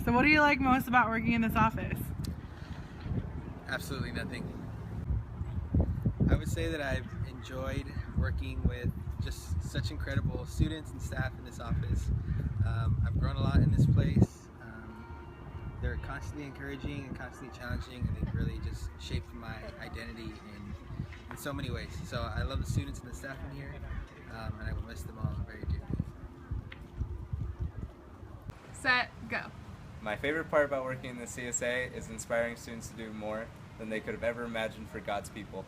So what do you like most about working in this office? Absolutely nothing. I would say that I've enjoyed working with just such incredible students and staff in this office. I've grown a lot in this place. They're constantly encouraging and constantly challenging, and they've really just shaped my identity in so many ways. So I love the students and the staff in here, and I will miss them all very dearly. Set, go. My favorite part about working in the CSA is inspiring students to do more than they could have ever imagined for God's people.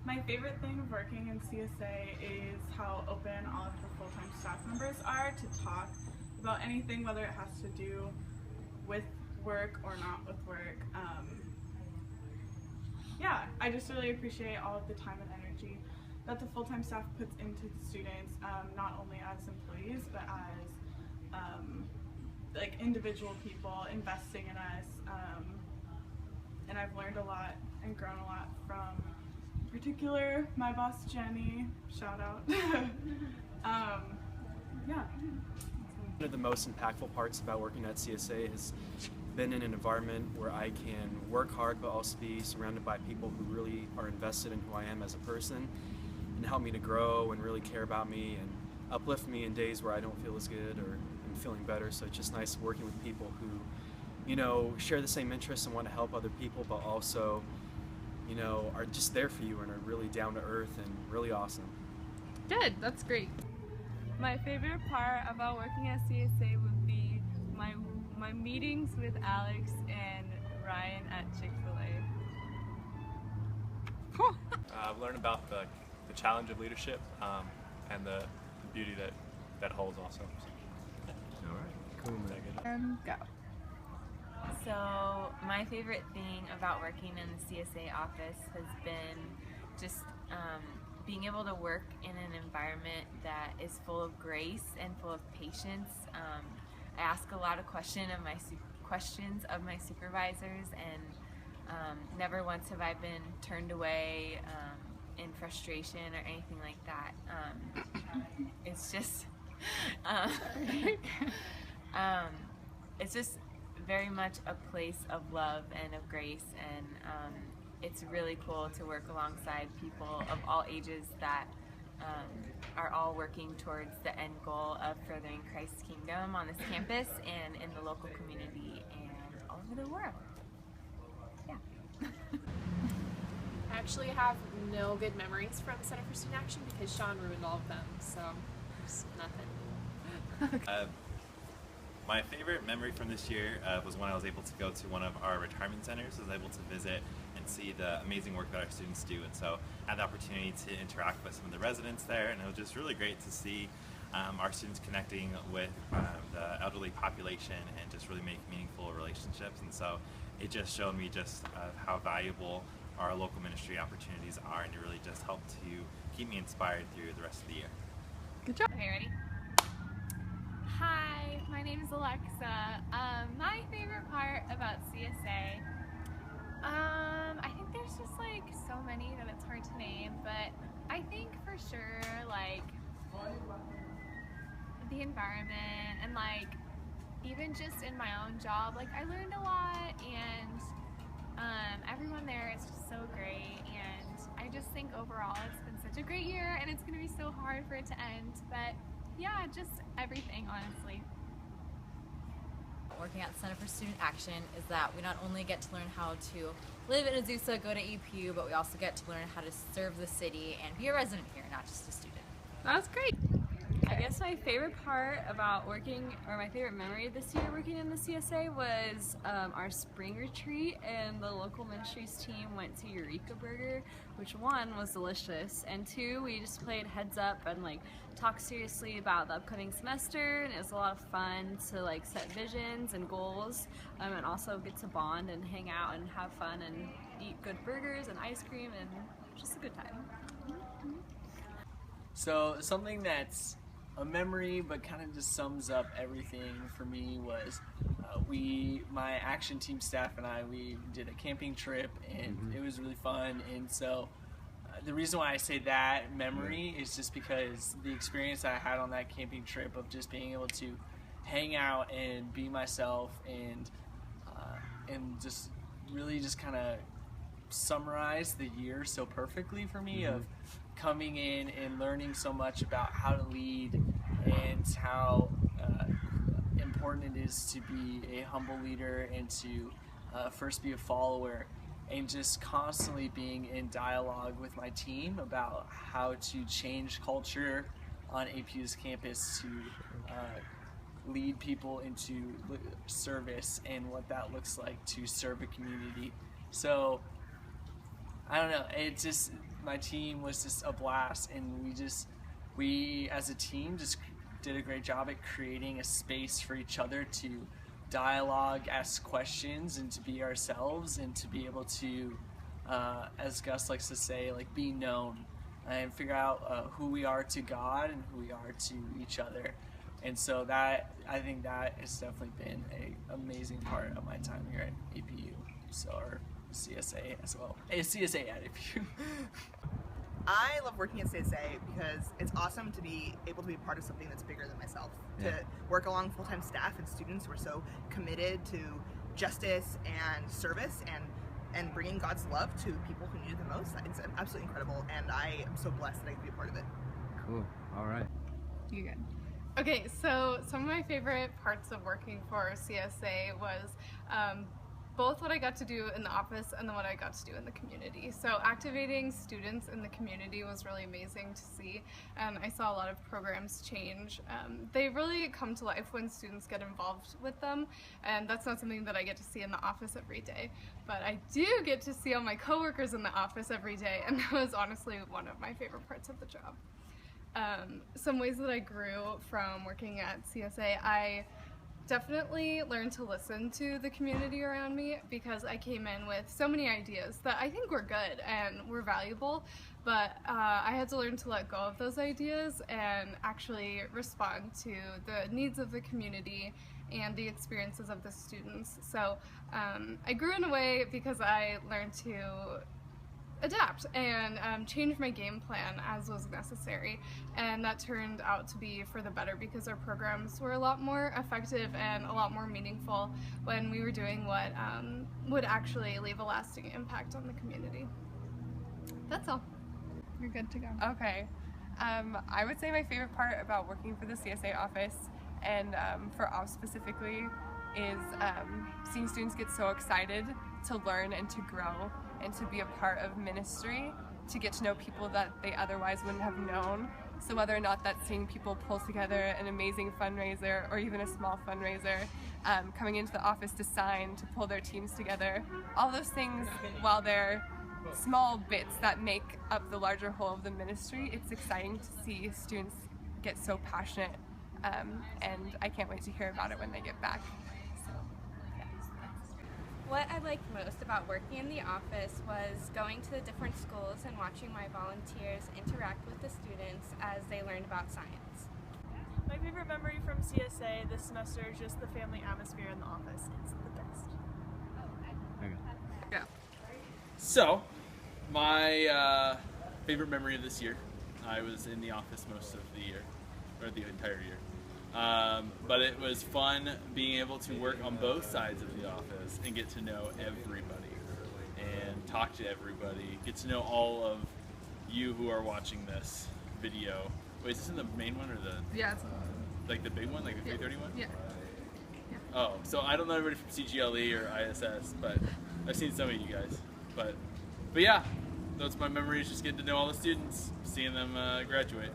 My favorite thing of working in CSA is how open all of the full-time staff members are to talk about anything, whether it has to do with work or not with work. Yeah, I just really appreciate all of the time and energy that the full-time staff puts into the students, not only as employees, but as like individual people investing in us. And I've learned a lot and grown a lot from, in particular, my boss Jenny, shout out. Yeah. One of the most impactful parts about working at CSA has been in an environment where I can work hard but also be surrounded by people who really are invested in who I am as a person and help me to grow and really care about me and uplift me in days where I don't feel as good or am feeling better. So it's just nice working with people who, you know, share the same interests and want to help other people, but also, you know, are just there for you and are really down to earth and really awesome. Good, that's great. My favorite part about working at CSA would be my meetings with Alex and Ryan at Chick-fil-A. I've learned about the challenge of leadership and the beauty that holds also. All right, cool. And go. So my favorite thing about working in the CSA office has been just being able to work in an environment that is full of grace and full of patience. I ask a lot of questions of my supervisors, and never once have I been turned away in frustration or anything like that. It's just it's just very much a place of love and of grace, and it's really cool to work alongside people of all ages that are all working towards the end goal of furthering Christ's kingdom on this campus and in the local community and all over the world. Yeah. I actually have no good memories from Center for Student Action because Sean ruined all of them, so there's nothing. My favorite memory from this year was when I was able to go to one of our retirement centers. I was able to visit and see the amazing work that our students do, and so I had the opportunity to interact with some of the residents there, and it was just really great to see our students connecting with the elderly population and just really make meaningful relationships. And so it just showed me just how valuable our local ministry opportunities are, and it really just helped to keep me inspired through the rest of the year. Good job. Okay, ready? Hi, my name is Alexa. My favorite part about CSA, I think there's just like so many that it's hard to name, but I think for sure like the environment and like even just in my own job, like I learned a lot, and everyone there is just so great, and I just think overall it's been such a great year, and it's gonna be so hard for it to end, but yeah, just everything, honestly. Working at the Center for Student Action is that we not only get to learn how to live in Azusa, go to EPU, but we also get to learn how to serve the city and be a resident here, not just a student. That's great. I guess my favorite part about working, or my favorite memory this year working in the CSA was our spring retreat, and the local ministries team went to Eureka Burger, which one was delicious, and two, we just played heads up and like talked seriously about the upcoming semester, and it was a lot of fun to like set visions and goals, and also get to bond and hang out and have fun and eat good burgers and ice cream, and just a good time. So something that's a memory but kind of just sums up everything for me was my action team staff and we did a camping trip, and it was really fun. And so the reason why I say that memory is just because the experience I had on that camping trip of just being able to hang out and be myself and just really just kind of summarize the year so perfectly for me of coming in and learning so much about how to lead and how important it is to be a humble leader and to first be a follower, and just constantly being in dialogue with my team about how to change culture on APU's campus to lead people into service and what that looks like to serve a community. So I don't know, my team was just a blast, and we as a team just did a great job at creating a space for each other to dialogue, ask questions, and to be ourselves, and to be able to, as Gus likes to say, like, be known and figure out who we are to God and who we are to each other. And so I think that has definitely been an amazing part of my time here at APU, or CSA as well. CSA at APU. I love working at CSA because it's awesome to be able to be part of something that's bigger than myself. Yeah. To work along full-time staff and students who are so committed to justice and service and bringing God's love to people who need it the most. It's absolutely incredible, and I am so blessed that I can be a part of it. Cool. All right. You good? Okay, so some of my favorite parts of working for CSA was both what I got to do in the office and then what I got to do in the community. So activating students in the community was really amazing to see, and I saw a lot of programs change. They really come to life when students get involved with them, and that's not something that I get to see in the office every day. But I do get to see all my coworkers in the office every day, and that was honestly one of my favorite parts of the job. Some ways that I grew from working at CSA, I definitely learned to listen to the community around me, because I came in with so many ideas that I think were good and were valuable, but I had to learn to let go of those ideas and actually respond to the needs of the community and the experiences of the students. So I grew in a way because I learned to adapt and change my game plan as was necessary, and that turned out to be for the better, because our programs were a lot more effective and a lot more meaningful when we were doing what would actually leave a lasting impact on the community. That's all. You're good to go. Okay. I would say my favorite part about working for the CSA office, and for ops specifically, is seeing students get so excited to learn and to grow and to be a part of ministry, to get to know people that they otherwise wouldn't have known. So whether or not that's seeing people pull together an amazing fundraiser or even a small fundraiser, coming into the office to sign, to pull their teams together, all those things, while they're small bits that make up the larger whole of the ministry, it's exciting to see students get so passionate, and I can't wait to hear about it when they get back. What I liked most about working in the office was going to the different schools and watching my volunteers interact with the students as they learned about science. My favorite memory from CSA this semester is just the family atmosphere in the office. It's the best. Okay. Yeah. So, my favorite memory of this year, I was in the office most of the year, or the entire year. But it was fun being able to work on both sides of the office and get to know everybody and talk to everybody, get to know all of you who are watching this video. Wait, is this in the main one or the? Yeah, it's like the big one, like the 330 one? Yeah. Oh, so I don't know everybody from CGLE or ISS, but I've seen some of you guys. But yeah, that's my memories, just getting to know all the students, seeing them graduate.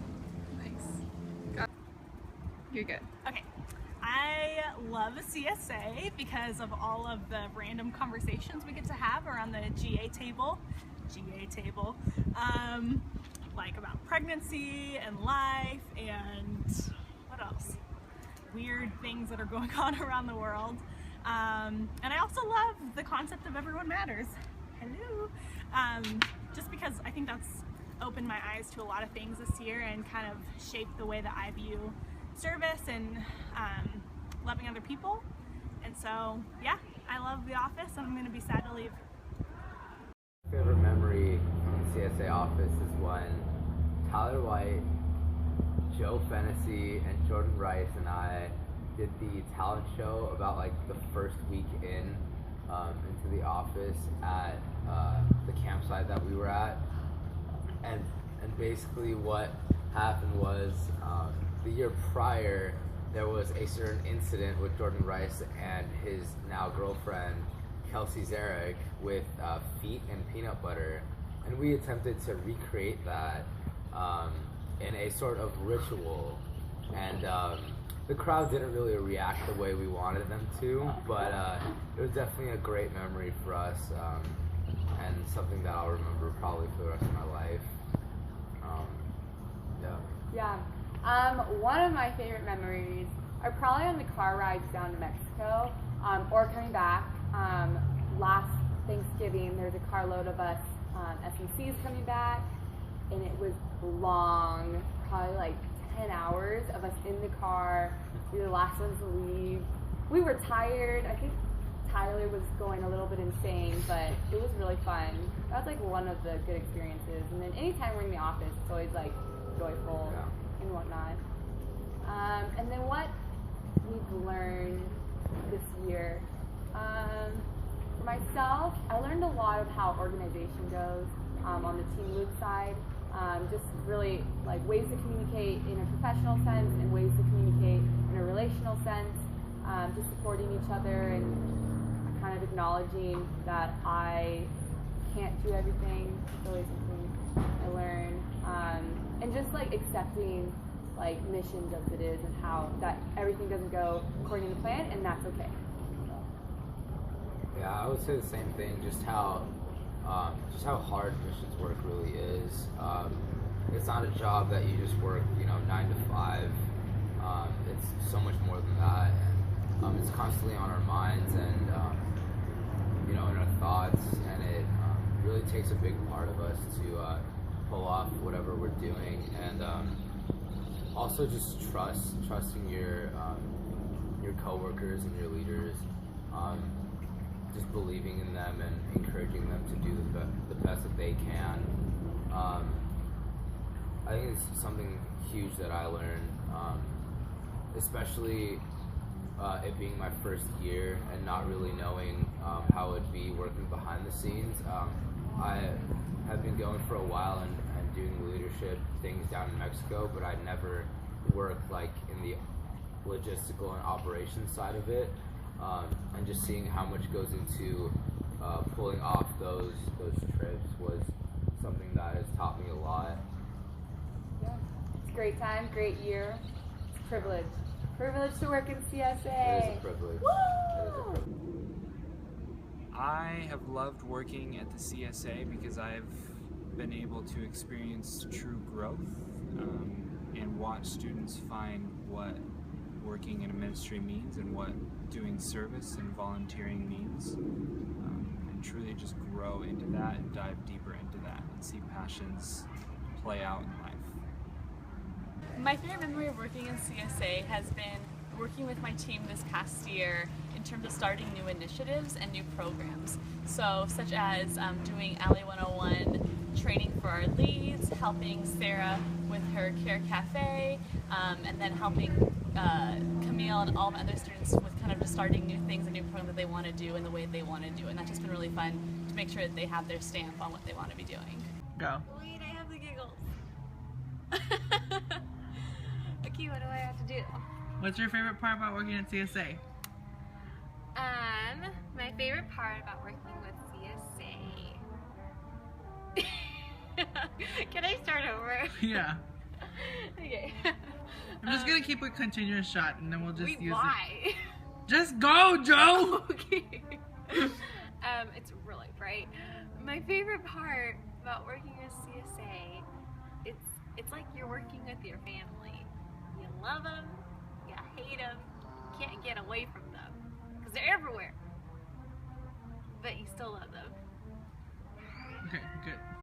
You're good. Okay. I love CSA because of all of the random conversations we get to have around the GA table. Like about pregnancy and life and what else? Weird things that are going on around the world. And I also love the concept of everyone matters. Hello. Just because I think that's opened my eyes to a lot of things this year and kind of shaped the way that I view service and loving other people. And so, yeah, I love the office and I'm going to be sad to leave. Favorite memory from the CSA office is when Tyler White, Joe Fennessy, and Jordan Rice and I did the talent show about like the first week into the office at the campsite that we were at, and basically what happened was the year prior there was a certain incident with Jordan Rice and his now girlfriend Kelsey Zarek with feet and peanut butter, and we attempted to recreate that in a sort of ritual, and the crowd didn't really react the way we wanted them to, but it was definitely a great memory for us, and something that I'll remember probably for the rest of my life. One of my favorite memories are probably on the car rides down to Mexico, or coming back. Last Thanksgiving, there's a carload of us SMCs coming back, and it was long, probably like 10 hours of us in the car. We were the last ones to leave. We were tired. I think Tyler was going a little bit insane, but it was really fun. That was like one of the good experiences. And then anytime we're in the office, it's always like joyful and whatnot. And then what we've learned this year. For myself, I learned a lot of how organization goes on the team loop side. Just really like ways to communicate in a professional sense and ways to communicate in a relational sense. Just supporting each other and kind of acknowledging that I can't do everything. It's always something I learn. And just like accepting like missions as it is and how that everything doesn't go according to plan, and that's okay. Yeah, I would say the same thing. Just how hard missions work really is. It's not a job that you just work, 9 to 5. It's so much more than that, and it's constantly on our minds and in our thoughts, and it really takes a big part of us to pull off whatever we're doing, and also just trusting your coworkers and your leaders. Just believing in them and encouraging them to do the best that they can. I think it's something huge that I learned, especially it being my first year and not really knowing how it would be working behind the scenes. I have been going for a while and doing leadership things down in Mexico, but I'd never worked like in the logistical and operations side of it. And just seeing how much goes into pulling off those trips was something that has taught me a lot. Yeah, it's a great time, great year. It's a privilege. Privilege to work in CSA. It is a privilege. Woo! It is a privilege. I have loved working at the CSA because I've been able to experience true growth and watch students find what working in a ministry means and what doing service and volunteering means, and truly just grow into that and dive deeper into that and see passions play out in life. My favorite memory of working in CSA has been working with my team this past year in terms of starting new initiatives and new programs. So such as doing Alley 101 training for our leads, helping Sarah with her Care Cafe, and then helping Camille and all the other students with kind of just starting new things and new programs that they want to do in the way they want to do. And that's just been really fun to make sure that they have their stamp on what they want to be doing. Go. Wait, I have the giggles. Okay, what do I have to do? What's your favorite part about working at CSA? My favorite part about working with CSA. Can I start over? Yeah. Okay. I'm just gonna keep a continuous shot and then we'll just Wait, use why? it. Just go, Joe! Okay. It's really bright. My favorite part about working with CSA, it's like you're working with your family. You love them, you hate them, can't get away from them because they're everywhere. But you still love them. Okay, good.